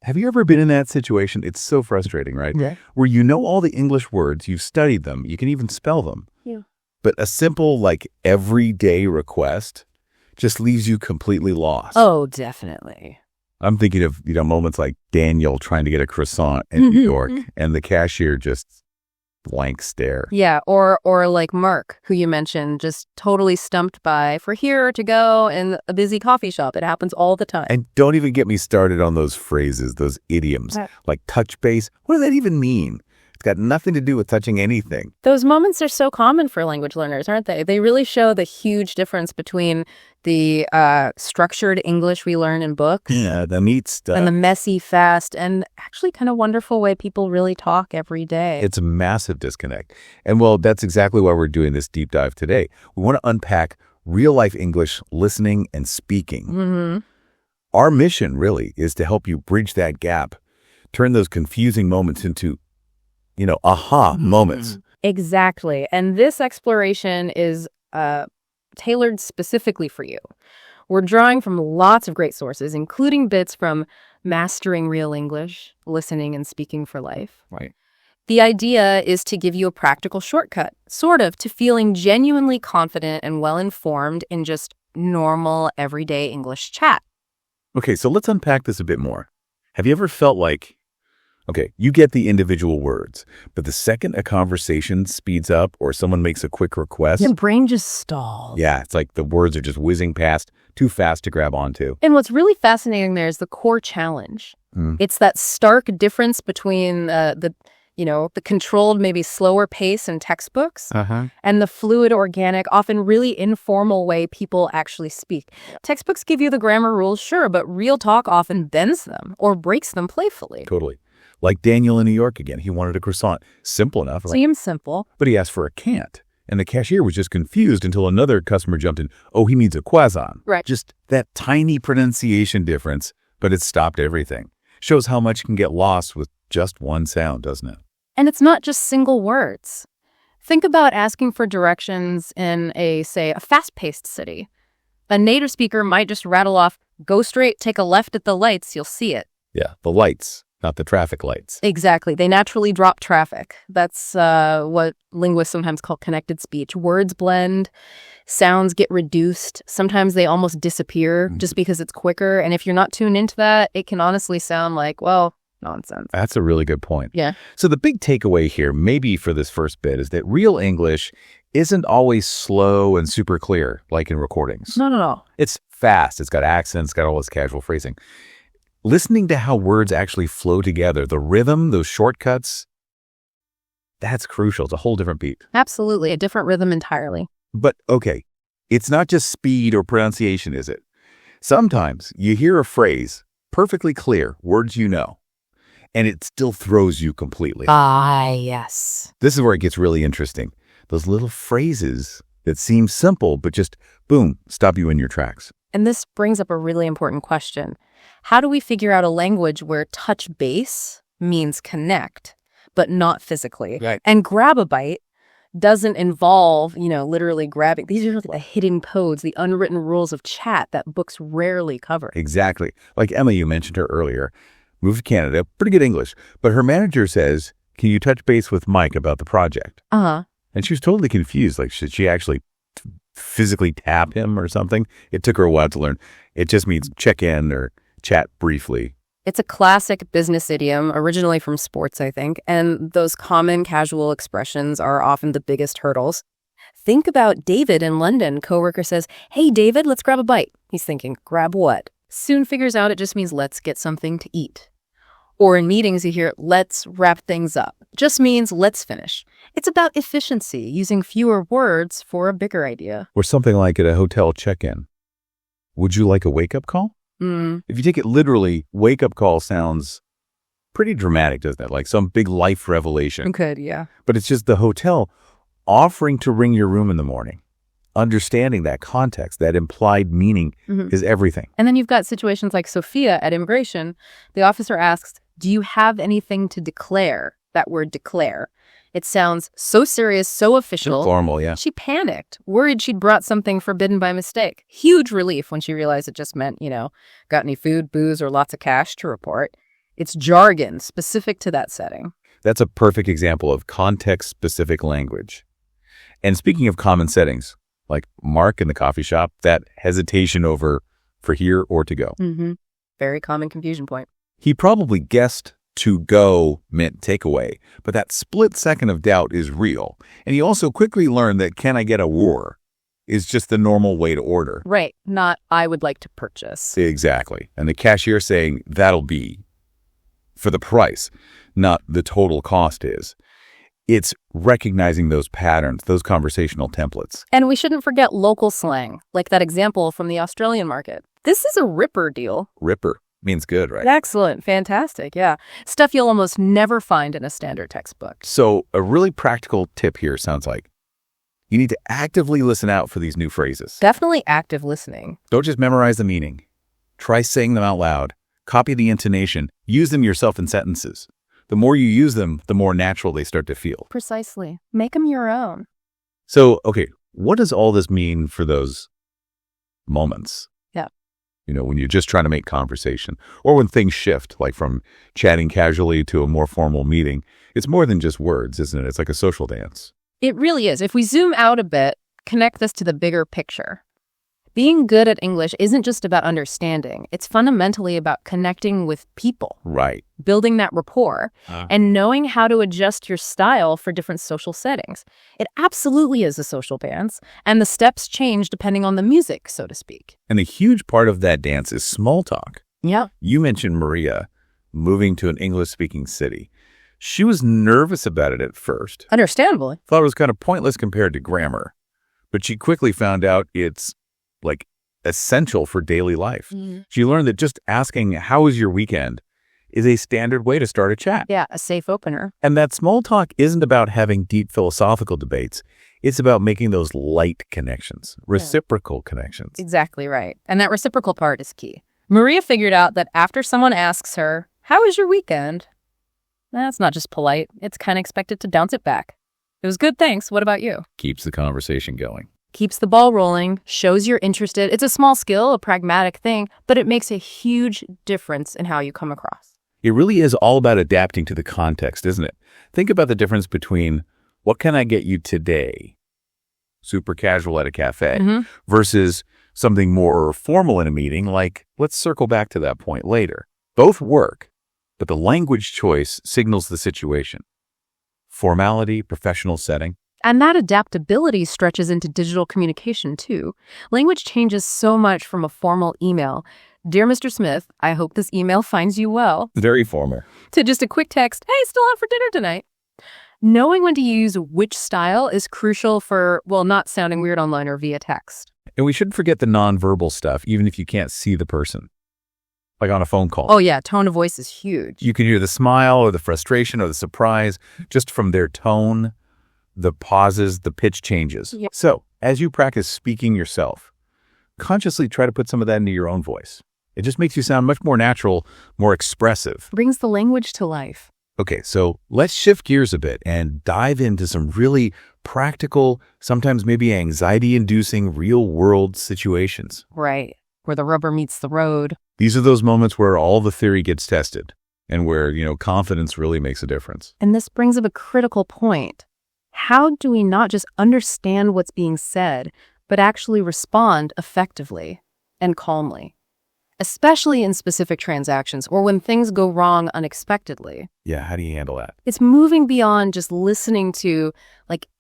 Have you ever been in that situation? It's so frustrating, right? Yeah. Where you know all the English words, you've studied them, you can even spell them. Yeah. But a simple, like, everyday request just leaves you completely lost. Oh, definitely. I'm thinking of, moments like Daniel trying to get a croissant in New York and the cashier just blank stare. Yeah, or like Mark, who you mentioned, just totally stumped by for here to go in a busy coffee shop. It happens all the time. And don't even get me started on those phrases, those idioms, like touch base. What does that even mean? It's got nothing to do with touching anything. Those moments are so common for language learners, aren't they? They really show the huge difference between the structured English we learn in books. Yeah, the neat stuff. And the messy, fast, and actually kind of wonderful way people really talk every day. It's a massive disconnect. And well, that's exactly why we're doing this deep dive today. We want to unpack real-life English listening and speaking. Mm-hmm. Our mission, really, is to help you bridge that gap, turn those confusing moments into aha moments. Exactly. And this exploration is tailored specifically for you. We're drawing from lots of great sources, including bits from Mastering Real English, Listening and Speaking for Life. Right. The idea is to give you a practical shortcut, sort of, to feeling genuinely confident and well-informed in just normal, everyday English chat. Okay, so let's unpack this a bit more. Have you ever felt like, you get the individual words, but the second a conversation speeds up or someone makes a quick request, Your brain just stalls. yeah, it's like the words are just whizzing past, too fast to grab onto. And what's really fascinating there is the core challenge. It's that stark difference between the controlled, maybe slower pace in textbooks and the fluid, organic, often really informal way people actually speak. Textbooks give you the grammar rules, sure, but real talk often bends them or breaks them playfully. Totally. Like Daniel in New York again. He wanted a croissant. Simple enough. Right? Seems simple. But he asked for a can't. And the cashier was just confused until another customer jumped in. Oh, he means a croissant. Right. Just that tiny pronunciation difference, but it stopped everything. Shows how much can get lost with just one sound, doesn't it? And it's not just single words. Think about asking for directions in a fast-paced city. A native speaker might just rattle off, go straight, take a left at the lights, you'll see it. Yeah, the lights, not the traffic lights. Exactly. They naturally drop traffic. That's what linguists sometimes call connected speech. Words blend, sounds get reduced. Sometimes they almost disappear just because it's quicker. And if you're not tuned into that, it can honestly sound like, nonsense. That's a really good point. Yeah. So the big takeaway here, maybe for this first bit, is that real English isn't always slow and super clear, like in recordings. Not at all. It's fast. It's got accents, got all this casual phrasing. Listening to how words actually flow together, the rhythm, those shortcuts, that's crucial. It's a whole different beat. Absolutely. A different rhythm entirely. But it's not just speed or pronunciation, is it? Sometimes you hear a phrase, perfectly clear, words you know, and it still throws you completely. Ah, yes. This is where it gets really interesting. Those little phrases that seem simple, but just, boom, stop you in your tracks. And this brings up a really important question. How do we figure out a language where touch base means connect, but not physically? Right. And grab a bite doesn't involve, literally grabbing. These are the hidden codes, the unwritten rules of chat that books rarely cover. Exactly. Like Emma, you mentioned her earlier, moved to Canada, pretty good English, but her manager says, can you touch base with Mike about the project? Uh-huh. And she was totally confused. Like, should she actually physically tap him or something? It took her a while to learn. It just means check in or chat briefly. It's a classic business idiom, originally from sports, I think, and those common casual expressions are often the biggest hurdles. Think about David in London. Coworker says, hey, David, let's grab a bite. He's thinking, grab what? Soon figures out it just means let's get something to eat. Or in meetings, you hear, let's wrap things up. Just means let's finish. It's about efficiency, using fewer words for a bigger idea. Or something like at a hotel check-in. Would you like a wake-up call? If you take it literally, wake-up call sounds pretty dramatic, doesn't it? Like some big life revelation. It could, yeah. But it's just the hotel offering to ring your room in the morning. Understanding that context, that implied meaning is everything. And then you've got situations like Sophia at immigration. The officer asks, do you have anything to declare? That word declare. It sounds so serious, so official. Formal, yeah. She panicked, worried she'd brought something forbidden by mistake. Huge relief when she realized it just meant, got any food, booze, or lots of cash to report. It's jargon specific to that setting. That's a perfect example of context-specific language. And speaking of common settings, like Mark in the coffee shop, that hesitation over for here or to go. Mm-hmm. Very common confusion point. He probably guessed to go meant takeaway, but that split second of doubt is real. And he also quickly learned that can I get a war is just the normal way to order. Right. Not I would like to purchase. Exactly. And the cashier saying that'll be for the price, not the total cost is. It's recognizing those patterns, those conversational templates. And we shouldn't forget local slang, like that example from the Australian market. This is a ripper deal. Ripper means good, right? Excellent. Fantastic. Yeah. Stuff you'll almost never find in a standard textbook. So a really practical tip here sounds like you need to actively listen out for these new phrases. Definitely active listening. Don't just memorize the meaning. Try saying them out loud. Copy the intonation. Use them yourself in sentences. The more you use them, the more natural they start to feel. Precisely. Make them your own. So, okay, what does all this mean for those moments? Yeah. You know, when you're just trying to make conversation, or when things shift, like from chatting casually to a more formal meeting. It's more than just words, isn't it? It's like a social dance. It really is. If we zoom out a bit, connect this to the bigger picture. Being good at English isn't just about understanding. It's fundamentally about connecting with people, Right. building that rapport, and knowing how to adjust your style for different social settings. It absolutely is a social dance, and the steps change depending on the music, so to speak. And a huge part of that dance is small talk. Yeah. You mentioned Maria moving to an English-speaking city. She was nervous about it at first. Understandably. Thought it was kind of pointless compared to grammar. But she quickly found out it's like essential for daily life. She learned that just asking, how was your weekend, is a standard way to start a chat. Yeah, a safe opener. And that small talk isn't about having deep philosophical debates. It's about making those light connections, reciprocal connections. Exactly right. And that reciprocal part is key. Maria figured out that after someone asks her, how was your weekend? That's not just polite. It's kind of expected to bounce it back. It was good, thanks. What about you? Keeps the conversation going. Keeps the ball rolling, shows you're interested. It's a small skill, a pragmatic thing, but it makes a huge difference in how you come across. It really is all about adapting to the context, isn't it? Think about the difference between what can I get you today, super casual at a cafe, versus something more formal in a meeting, like let's circle back to that point later. Both work, but the language choice signals the situation. Formality, professional setting. And that adaptability stretches into digital communication, too. Language changes so much from a formal email. Dear Mr. Smith, I hope this email finds you well. Very formal. To just a quick text, hey, still out for dinner tonight. Knowing when to use which style is crucial for, well, not sounding weird online or via text. And we shouldn't forget the nonverbal stuff, even if you can't see the person. Like on a phone call. Oh, yeah, tone of voice is huge. You can hear the smile or the frustration or the surprise just from their tone, the pauses, the pitch changes. Yep. So, as you practice speaking yourself, consciously try to put some of that into your own voice. It just makes you sound much more natural, more expressive. Brings the language to life. Okay, so let's shift gears a bit and dive into some really practical, sometimes maybe anxiety-inducing real-world situations. Right, where the rubber meets the road. These are those moments where all the theory gets tested and where, confidence really makes a difference. And this brings up a critical point. How do we not just understand what's being said, but actually respond effectively and calmly? Especially in specific transactions or when things go wrong unexpectedly. Yeah, how do you handle that? It's moving beyond just listening to,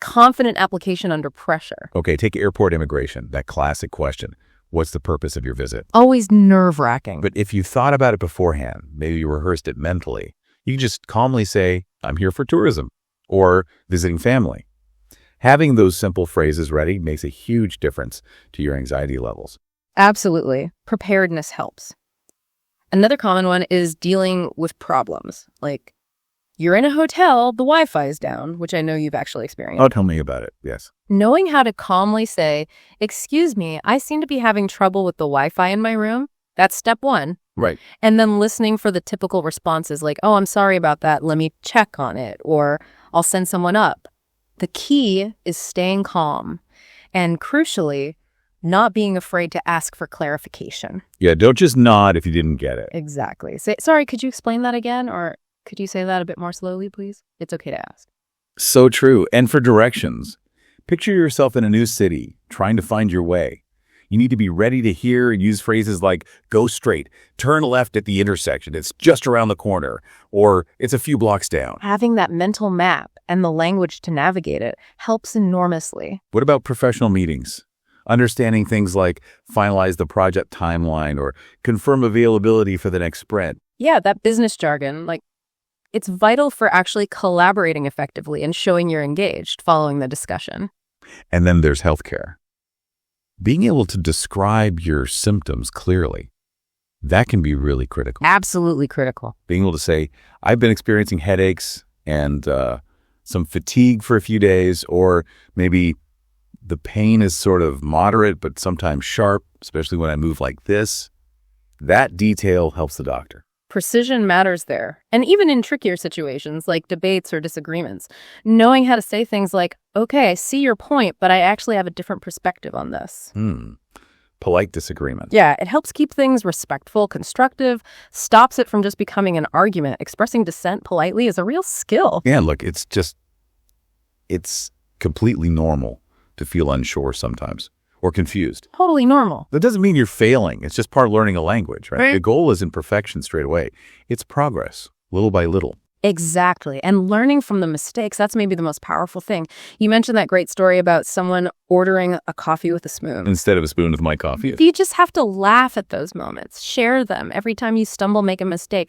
confident application under pressure. Okay, take airport immigration, that classic question. What's the purpose of your visit? Always nerve-wracking. But if you thought about it beforehand, maybe you rehearsed it mentally, you can just calmly say, I'm here for tourism or visiting family. Having those simple phrases ready makes a huge difference to your anxiety levels. Absolutely. Preparedness helps. Another common one is dealing with problems. Like, you're in a hotel, the Wi-Fi is down, which I know you've actually experienced. Oh, tell me about it. Yes. Knowing how to calmly say, excuse me, I seem to be having trouble with the Wi-Fi in my room. That's step one. Right. And then listening for the typical responses like, oh, I'm sorry about that. Let me check on it. Or I'll send someone up. The key is staying calm. And crucially, not being afraid to ask for clarification. Yeah, don't just nod if you didn't get it. Exactly. Sorry, could you explain that again? Or could you say that a bit more slowly, please? It's okay to ask. So true. And for directions, picture yourself in a new city, trying to find your way. You need to be ready to hear and use phrases like, go straight, turn left at the intersection, it's just around the corner, or it's a few blocks down. Having that mental map and the language to navigate it helps enormously. What about professional meetings? Understanding things like finalize the project timeline or confirm availability for the next sprint. Yeah, that business jargon, it's vital for actually collaborating effectively and showing you're engaged following the discussion. And then there's healthcare. Being able to describe your symptoms clearly, that can be really critical. Absolutely critical. Being able to say, I've been experiencing headaches and some fatigue for a few days, or maybe the pain is sort of moderate but sometimes sharp, especially when I move like this. That detail helps the doctor. Precision matters there. And even in trickier situations like debates or disagreements, knowing how to say things like, okay, I see your point, but I actually have a different perspective on this. Polite disagreement. Yeah, it helps keep things respectful, constructive, stops it from just becoming an argument. Expressing dissent politely is a real skill. Yeah, look, it's completely normal to feel unsure sometimes or confused. Totally normal. That doesn't mean you're failing. It's just part of learning a language, right? Right. The goal isn't perfection straight away. It's progress, little by little. Exactly. And learning from the mistakes, that's maybe the most powerful thing. You mentioned that great story about someone ordering a coffee with a spoon. Instead of a spoon with my coffee. You just have to laugh at those moments. Share them. Every time you stumble, make a mistake.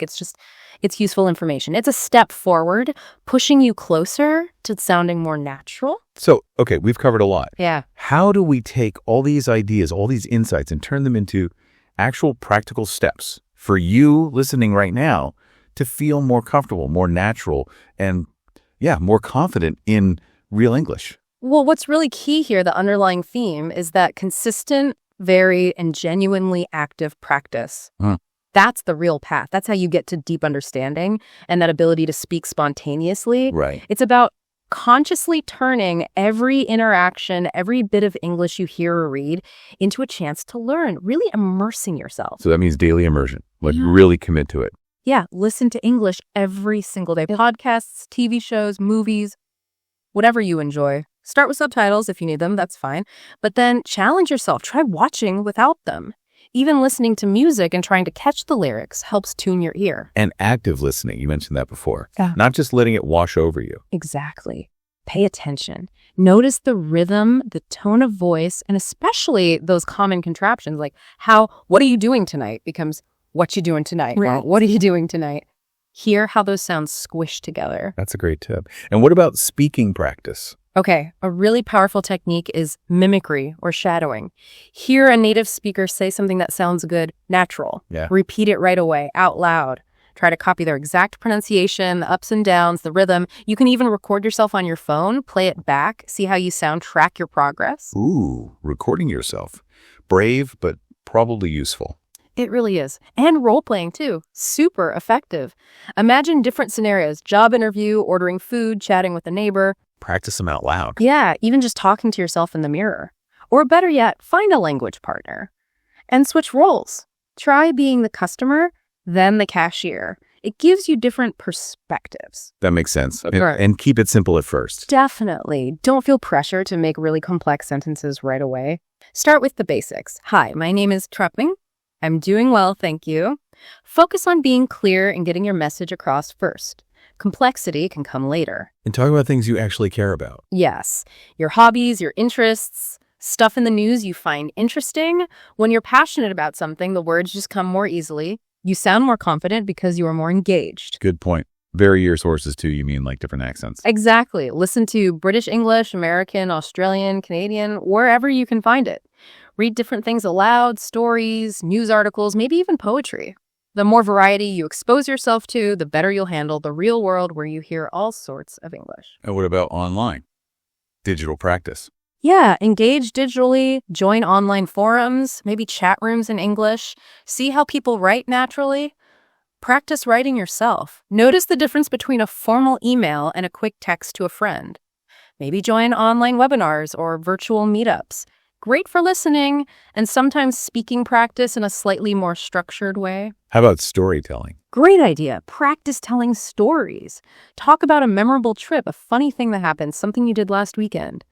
It's useful information. It's a step forward, pushing you closer to sounding more natural. So, okay, we've covered a lot. Yeah. How do we take all these ideas, all these insights, and turn them into actual practical steps for you listening right now to feel more comfortable, more natural, and more confident in real English? Well, what's really key here, the underlying theme, is that consistent, varied, and genuinely active practice. That's the real path. That's how you get to deep understanding and that ability to speak spontaneously. Right. It's about consciously turning every interaction, every bit of English you hear or read into a chance to learn, really immersing yourself. So that means daily immersion, really commit to it. Yeah, listen to English every single day. Podcasts, TV shows, movies, whatever you enjoy. Start with subtitles if you need them, that's fine. But then challenge yourself. Try watching without them. Even listening to music and trying to catch the lyrics helps tune your ear. And active listening, you mentioned that before. Yeah. Not just letting it wash over you. Exactly. Pay attention. Notice the rhythm, the tone of voice, and especially those common contraptions like what are you doing tonight becomes what you doing tonight. Right. Or, what are you doing tonight? Hear how those sounds squish together. That's a great tip. And what about speaking practice? Okay, a really powerful technique is mimicry or shadowing. Hear a native speaker say something that sounds good, natural. Yeah. Repeat it right away, out loud. Try to copy their exact pronunciation, the ups and downs, the rhythm. You can even record yourself on your phone, play it back, see how you sound, track your progress. Ooh, recording yourself. Brave, but probably useful. It really is. And role-playing, too. Super effective. Imagine different scenarios. Job interview, ordering food, chatting with a neighbor. Practice them out loud. Yeah, even just talking to yourself in the mirror. Or better yet, find a language partner. And switch roles. Try being the customer, then the cashier. It gives you different perspectives. That makes sense. Sure. And keep it simple at first. Definitely. Don't feel pressure to make really complex sentences right away. Start with the basics. Hi, my name is Trupping. I'm doing well, thank you. Focus on being clear and getting your message across first. Complexity can come later. And talk about things you actually care about. Yes, your hobbies, your interests, stuff in the news you find interesting. When you're passionate about something, the words just come more easily. You sound more confident because you are more engaged. Good point. Vary your sources too, you mean like different accents. Exactly. Listen to British English, American, Australian, Canadian, wherever you can find it. Read different things aloud, stories, news articles, maybe even poetry. The more variety you expose yourself to, the better you'll handle the real world where you hear all sorts of English. And what about online? Digital practice. Yeah, engage digitally, join online forums, maybe chat rooms in English. See how people write naturally. Practice writing yourself. Notice the difference between a formal email and a quick text to a friend. Maybe join online webinars or virtual meetups. Great for listening and sometimes speaking practice in a slightly more structured way. How about storytelling? Great idea. Practice telling stories. Talk about a memorable trip, a funny thing that happened, something you did last weekend.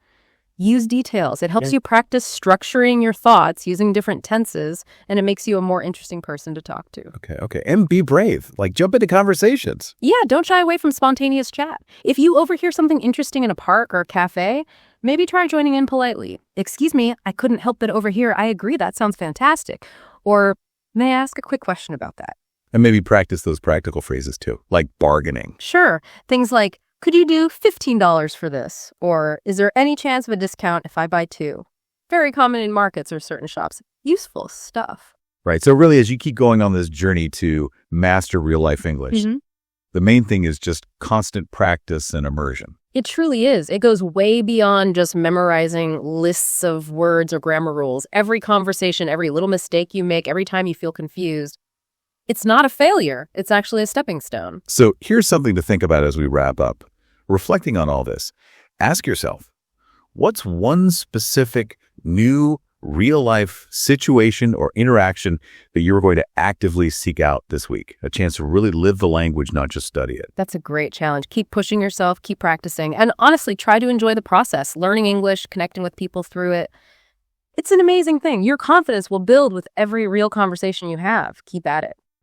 Use details. It helps you practice structuring your thoughts using different tenses, and it makes you a more interesting person to talk to. Okay. And be brave. Like, jump into conversations. Yeah, don't shy away from spontaneous chat. If you overhear something interesting in a park or a cafe, maybe try joining in politely. Excuse me, I couldn't help but overhear. I agree, that sounds fantastic. Or, may I ask a quick question about that? And maybe practice those practical phrases too, like bargaining. Sure. Things like, could you do $15 for this? Or, is there any chance of a discount if I buy two? Very common in markets or certain shops. Useful stuff. Right. So really, as you keep going on this journey to master real-life English, the main thing is just constant practice and immersion. It truly is. It goes way beyond just memorizing lists of words or grammar rules. Every conversation, every little mistake you make, every time you feel confused, it's not a failure. It's actually a stepping stone. So here's something to think about as we wrap up. Reflecting on all this, ask yourself, what's one specific new real-life situation or interaction that you're going to actively seek out this week? A chance to really live the language, not just study it. That's a great challenge. Keep pushing yourself, keep practicing, and honestly, try to enjoy the process, learning English, connecting with people through it. It's an amazing thing. Your confidence will build with every real conversation you have. Keep at it.